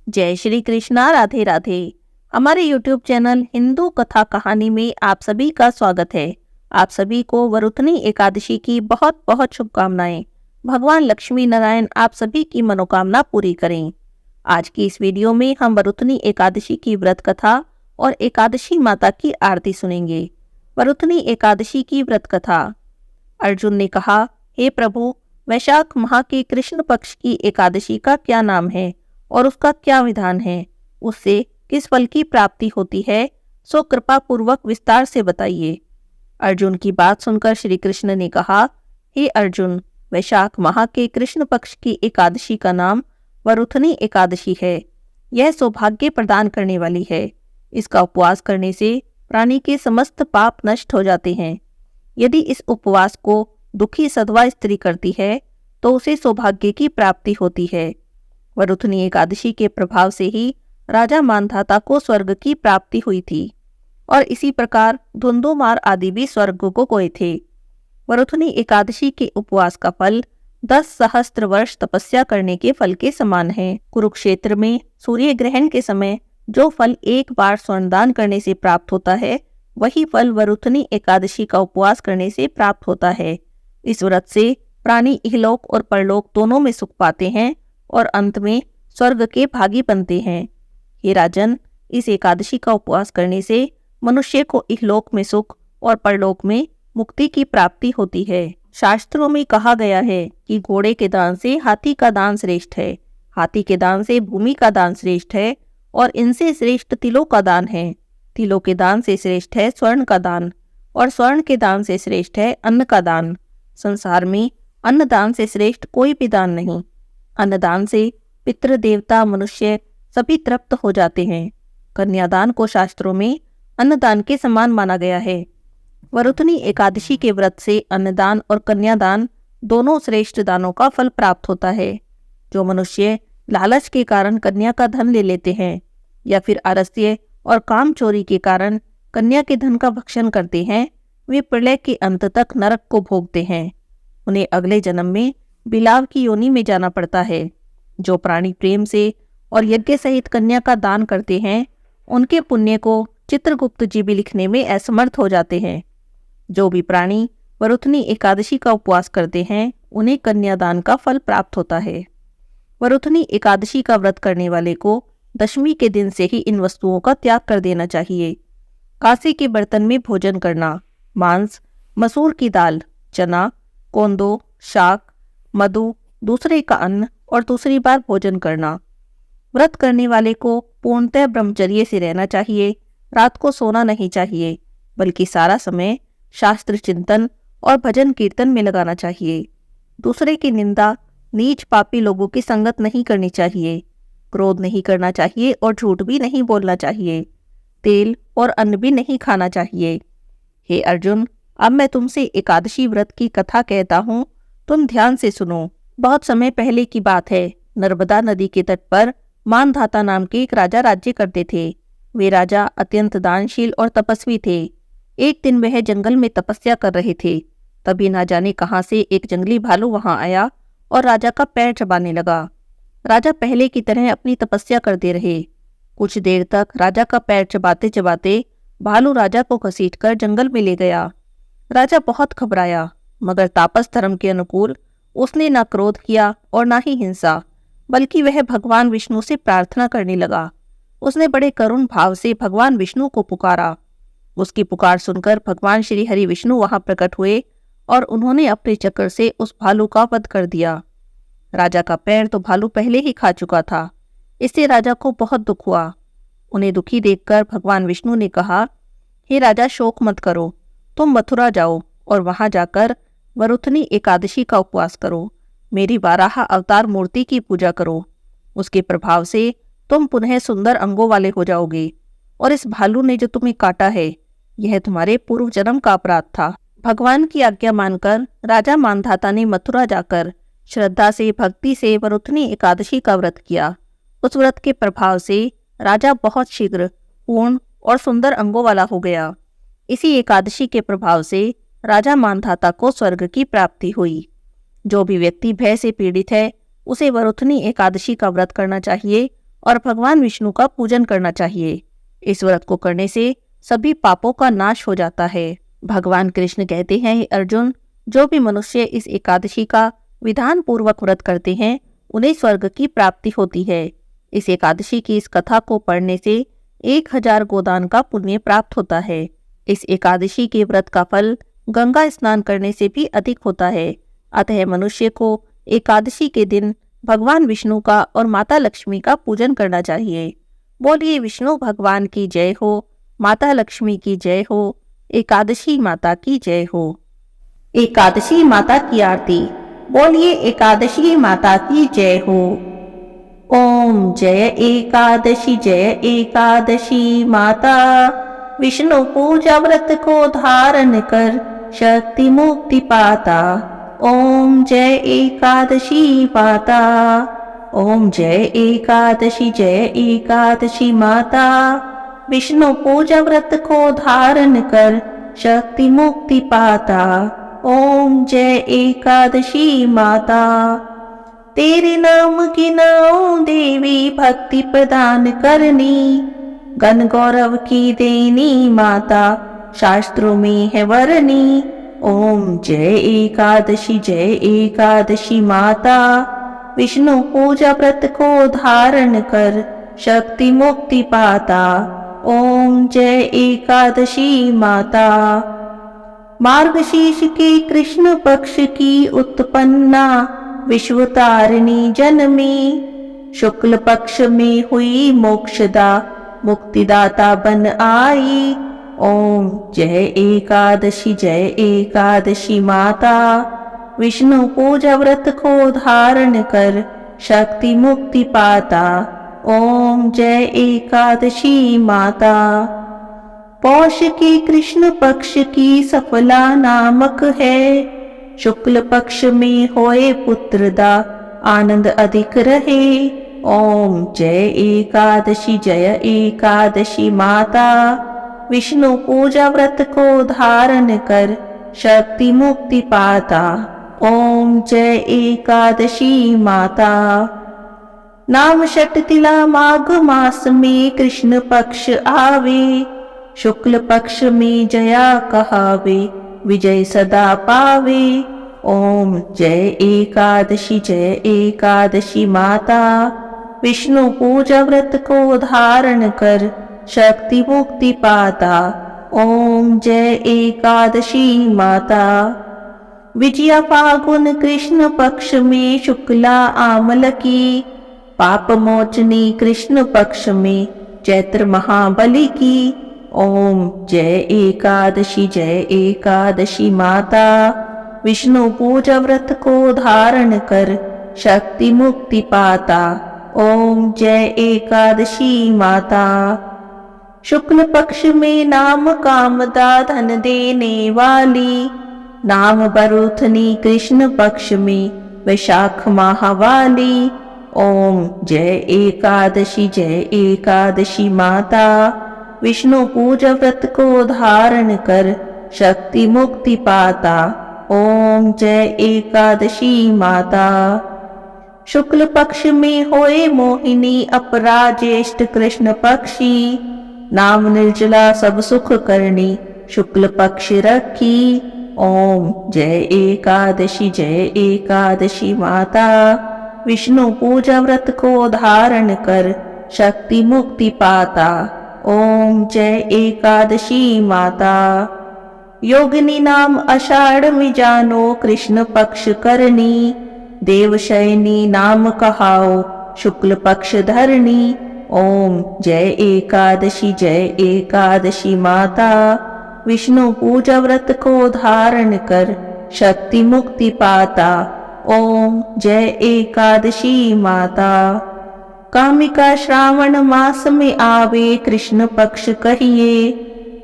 जय श्री कृष्णा। राधे राधे। हमारे YouTube channel Hindu कथा कहानी में आप सभी का स्वागत है। आप सभी को वरुथनी एकादशी की बहुत बहुत शुभकामनाएं। भगवान लक्ष्मी नारायण आप सभी की मनोकामना पूरी करें। आज की इस वीडियो में हम वरुथनी एकादशी की व्रत कथा और एकादशी माता की आरती सुनेंगे। वरुथनी एकादशी की व्रत कथा। अर्जुन ने कहा, हे प्रभु, वैशाख माह के कृष्ण पक्ष की एकादशी का क्या नाम है और उसका क्या विधान है? उससे किस फल की प्राप्ति होती है? सो कृपा पूर्वक विस्तार से बताइए। अर्जुन की बात सुनकर श्री कृष्ण ने कहा, हे अर्जुन, वैशाख माह के कृष्ण पक्ष की एकादशी का नाम वरुथनी एकादशी है। यह सौभाग्य प्रदान करने वाली है। इसका उपवास करने से प्राणी के समस्त पाप नष्ट हो जाते हैं। यदि इस उपवास को दुखी सधवा स्त्री करती है तो उसे सौभाग्य की प्राप्ति होती है। वरुथनी एकादशी के प्रभाव से ही राजा मांधाता को स्वर्ग की प्राप्ति हुई थी और इसी प्रकार धुंधुमार आदि भी स्वर्ग को गए थे। वरुथनी एकादशी के उपवास का फल 10 सहस्त्र वर्ष तपस्या करने के फल के समान है। कुरुक्षेत्र में सूर्य ग्रहण के समय जो फल एक बार स्वर्णदान करने से प्राप्त होता है, वही फल वरुथनी एकादशी का उपवास करने से प्राप्त होता है। इस व्रत से प्राणी इहलोक और परलोक दोनों में सुख पाते हैं और अंत में स्वर्ग के भागी बनते हैं। हे राजन, इस एकादशी का उपवास करने से मनुष्य को इहलोक में सुख और परलोक में मुक्ति की प्राप्ति होती है। शास्त्रों में कहा गया है कि घोड़े के दान से हाथी का दान श्रेष्ठ है, हाथी के दान से भूमि का दान श्रेष्ठ है और इनसे श्रेष्ठ तिलों का दान है। तिलों के दान से श्रेष्ठ है स्वर्ण का दान और स्वर्ण के दान से श्रेष्ठ है अन्न का दान। संसार में अन्नदान से श्रेष्ठ कोई भी दान नहीं। अन्नदान से पितृ देवता मनुष्य सभी तृप्त हो जाते हैं। कन्यादान को शास्त्रों में अन्नदान के समान माना गया है। वरुथनी एकादशी के व्रत से अन्नदान और कन्यादान दोनों श्रेष्ठ दानों का फल प्राप्त होता है। जो मनुष्य लालच के कारण कन्या का धन ले लेते हैं या फिर आलस्य और काम चोरी के कारण कन्या के धन का भक्षण करते हैं, वे प्रलय के अंत तक नरक को भोगते हैं। उन्हें अगले जन्म में बिलाव की योनि में जाना पड़ता है। जो प्राणी प्रेम से और यज्ञ सहित कन्या का दान करते हैं, उनके पुण्य को चित्रगुप्त जी भी लिखने में असमर्थ हो जाते हैं। जो भी प्राणी वरुथनी एकादशी का उपवास करते हैं, उन्हें कन्यादान का फल प्राप्त होता है। वरुथनी एकादशी का व्रत करने वाले को दशमी के दिन से ही इन वस्तुओं का त्याग कर देना चाहिए। कांसे के बर्तन में भोजन करना, मांस, मसूर की दाल, चना, कोंदो, शाक, मधु, दूसरे का अन्न और दूसरी बार भोजन करना। व्रत करने वाले को पूर्णतः ब्रह्मचर्य से रहना चाहिए। रात को सोना नहीं चाहिए, बल्कि सारा समय शास्त्र चिंतन और भजन कीर्तन में लगाना चाहिए। दूसरे की निंदा, नीच पापी लोगों की संगत नहीं करनी चाहिए। क्रोध नहीं करना चाहिए और झूठ भी नहीं बोलना चाहिए। तेल और अन्न भी नहीं खाना चाहिए। हे अर्जुन, अब मैं तुमसे एकादशी व्रत की कथा कहता हूँ, तुम ध्यान से सुनो। बहुत समय पहले की बात है। नर्मदा नदी के तट पर मानधाता नाम के एक राजा राज्य करते थे। वे राजा अत्यंत दानशील और तपस्वी थे। एक दिन वह जंगल में तपस्या कर रहे थे। तभी ना जाने कहां से एक जंगली भालू वहां आया और राजा का पैर चबाने लगा। राजा पहले की तरह अपनी तपस्या करते रहे। कुछ देर तक राजा का पैर चबाते चबाते भालू राजा को घसीटकर जंगल में ले गया। राजा बहुत घबराया, मगर तापस धर्म के अनुकूल उसने ना क्रोध किया और ना ही हिंसा, बल्कि वह भगवान विष्णु से प्रार्थना करने लगा। उसने बड़े करुण भाव से भगवान विष्णु को पुकारा। उसकी पुकार सुनकर भगवान श्री हरि विष्णु वहां प्रकट हुए और उन्होंने अपने चक्र से उस भालू का वध कर दिया। राजा का पैर तो भालू पहले ही खा चुका था। इससे राजा को बहुत दुख हुआ। उन्हें दुखी देखकर भगवान विष्णु ने कहा, हे राजा, शोक मत करो। तुम मथुरा जाओ और वहां जाकर वरुथनी एकादशी का उपवास करो। मेरी वाराह अवतार मूर्ति की पूजा करो। उसके प्रभाव से तुम पुनः सुंदर अंगों वाले हो जाओगे और इस भालू ने जो तुम्हें काटा है, यह तुम्हारे पूर्व जन्म का अपराध था। भगवान की आज्ञा मानकर राजा मानधाता ने मथुरा जाकर श्रद्धा से भक्ति से वरुथनी एकादशी का व्रत किया। उस व्रत के प्रभाव से राजा बहुत शीघ्र पूर्ण और सुंदर अंगों वाला हो गया। इसी एकादशी के प्रभाव से राजा मानधाता को स्वर्ग की प्राप्ति हुई। जो भी व्यक्ति भय से पीड़ित है, उसे वरुथनी एकादशी का व्रत करना चाहिए और भगवान विष्णु का पूजन करना चाहिए। इस व्रत को करने से सभी पापों का नाश हो जाता है। भगवान कृष्ण कहते हैं, अर्जुन, जो भी मनुष्य इस एकादशी का विधान पूर्वक व्रत करते हैं उन्हें स्वर्ग की प्राप्ति होती है। इस एकादशी की इस कथा को पढ़ने से 1000 गोदान का पुण्य प्राप्त होता है। इस एकादशी के व्रत का फल गंगा स्नान करने से भी अधिक होता है। अतः मनुष्य को एकादशी के दिन भगवान विष्णु का और माता लक्ष्मी का पूजन करना चाहिए। बोलिए विष्णु भगवान की जय हो, माता लक्ष्मी की जय हो, एकादशी माता की जय हो। एकादशी माता की आरती। बोलिए एकादशी माता की जय हो। ओम जय एकादशी माता। विष्णु पूजा व्रत को धारण कर शक्ति मुक्ति पाता। ओम जय एकादशी माता। ओम जय एकादशी माता। विष्णु पूजा व्रत को धारण कर शक्ति मुक्ति पाता। ओम जय एकादशी माता। तेरे नाम की नाओ देवी भक्ति प्रदान करनी, गण गौरव की देनी माता शास्त्रों में है वरनी। ओम जय एकादशी माता। विष्णु पूजा व्रत को धारण कर शक्ति मुक्ति पाता। ओम जय एकादशी माता। मार्गशीर्ष के कृष्ण पक्ष की उत्पन्ना विश्वतारिणी जनमी, शुक्ल पक्ष में हुई मोक्षदा मुक्तिदाता बन आई। ओम जय एकादशी माता। विष्णु पूजा व्रत को धारण कर शक्ति मुक्ति पाता। ओम जय एकादशी माता। पौष के कृष्ण पक्ष की सफला नामक है, शुक्ल पक्ष में होए पुत्रदा आनंद अधिक रहे। ओम जय एकादशी माता। विष्णु पूजा व्रत को धारण कर शक्ति मुक्ति पाता। ओम जय एकादशी माता। नाम षटतिला माघ मास में कृष्ण पक्ष आवे, शुक्ल पक्ष में जया कहावे विजय सदा पावे। ओम जय एकादशी माता। विष्णु पूजा व्रत को धारण कर शक्ति मुक्ति पाता। ओम जय एकादशी माता। विजया फागुन कृष्ण पक्ष में शुक्ला आमल की, पाप मोचनी कृष्ण पक्ष में चैत्र महाबली की। ओम जय एकादशी माता। विष्णु पूजा व्रत को धारण कर शक्ति मुक्ति पाता। ओम जय एकादशी माता। शुक्ल पक्ष में नाम कामदा धन देने वाली, नाम बरूथनी कृष्ण पक्ष में वैशाख माह वाली। ओम जय एकादशी माता। विष्णु पूजा व्रत को धारण कर शक्ति मुक्ति पाता। ओम जय एकादशी माता। शुक्ल पक्ष में होए मोहिनी अपरा ज्येष्ठ कृष्ण पक्षी, नाम निर्जला सब सुख करनी शुक्ल पक्ष रखी। ओम जय एकादशी माता। विष्णु पूजा व्रत को धारण कर शक्ति मुक्ति पाता। ओम जय एकादशी माता। योगिनी नाम आषाढ़ में जानो कृष्ण पक्ष करनी, देवशयनी नाम कहाओ शुक्ल पक्ष धरनी। ओम जय एकादशी माता। विष्णु पूजा व्रत को धारण कर शक्ति मुक्ति पाता। ओम जय एकादशी माता। कामिका श्रावण मास में आवे कृष्ण पक्ष कहिए,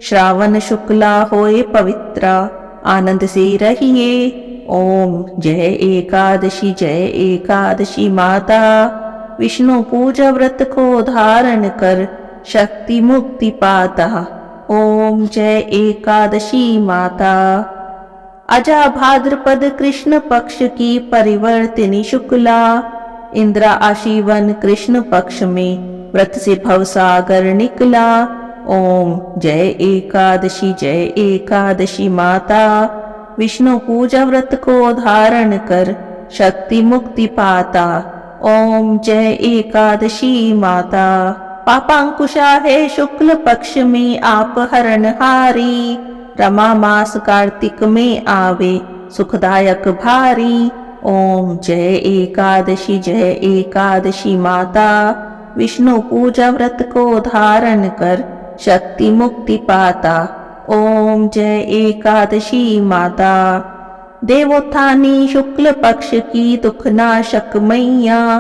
श्रावण शुक्ला होए पवित्रा आनंद से रहिए। ओम जय एकादशी माता। विष्णु पूजा व्रत को धारण कर शक्ति मुक्ति पाता। ओम जय एकादशी माता। अजा भाद्रपद कृष्ण पक्ष की परिवर्तिनी शुक्ला, इंद्र आशीवन कृष्ण पक्ष में व्रत से भवसागर निकला। ओम जय एकादशी माता। विष्णु पूजा व्रत को धारण कर शक्ति मुक्ति पाता। ओम जय एकादशी माता। पापांकुशा है शुक्ल पक्ष में आप हरणहारी। रमा मास कार्तिक में आवे सुखदायक भारी। ओम जय एकादशी माता। विष्णु पूजा व्रत को धारण कर शक्ति मुक्ति पाता। ओम जय एकादशी माता। देवोत्थानी शुक्ल पक्ष की दुख नाशक मैया।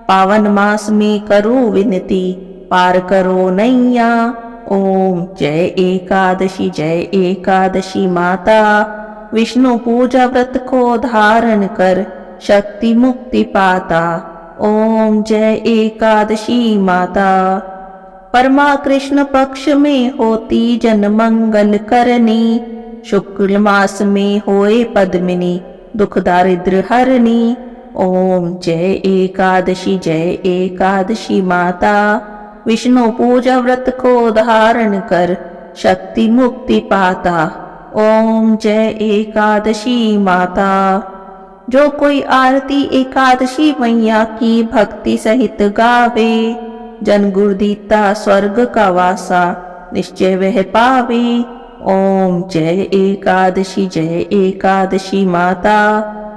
पावन मास में करो विनती पार करो नैया। ओम जय एकादशी माता। विष्णु पूजा व्रत को धारण कर शक्ति मुक्ति पाता। ओम जय एकादशी माता। परमा कृष्ण पक्ष में होती जन मंगल करनी। शुक्ल मास में होए पद्मिनी दुख दारिद्र हरनी। ओम जय एकादशी माता। विष्णु पूजा व्रत को धारण कर शक्ति मुक्ति पाता। ओम जय एकादशी माता। जो कोई आरती एकादशी मैया की भक्ति सहित गावे, जन गुरुदीता स्वर्ग का वासा निश्चय वह पावे। ओम जय एकादशी माता।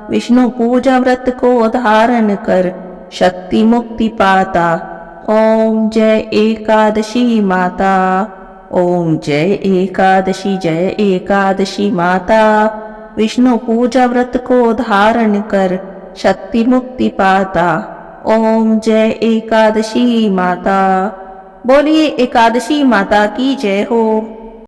विष्णु पूजा व्रत को धारण कर शक्ति मुक्ति पाता। ओम जय एकादशी माता। ओम जय एकादशी माता। विष्णु पूजा व्रत को धारण कर शक्ति मुक्ति पाता। ओम जय एकादशी माता। बोलिए एकादशी माता की जय हो।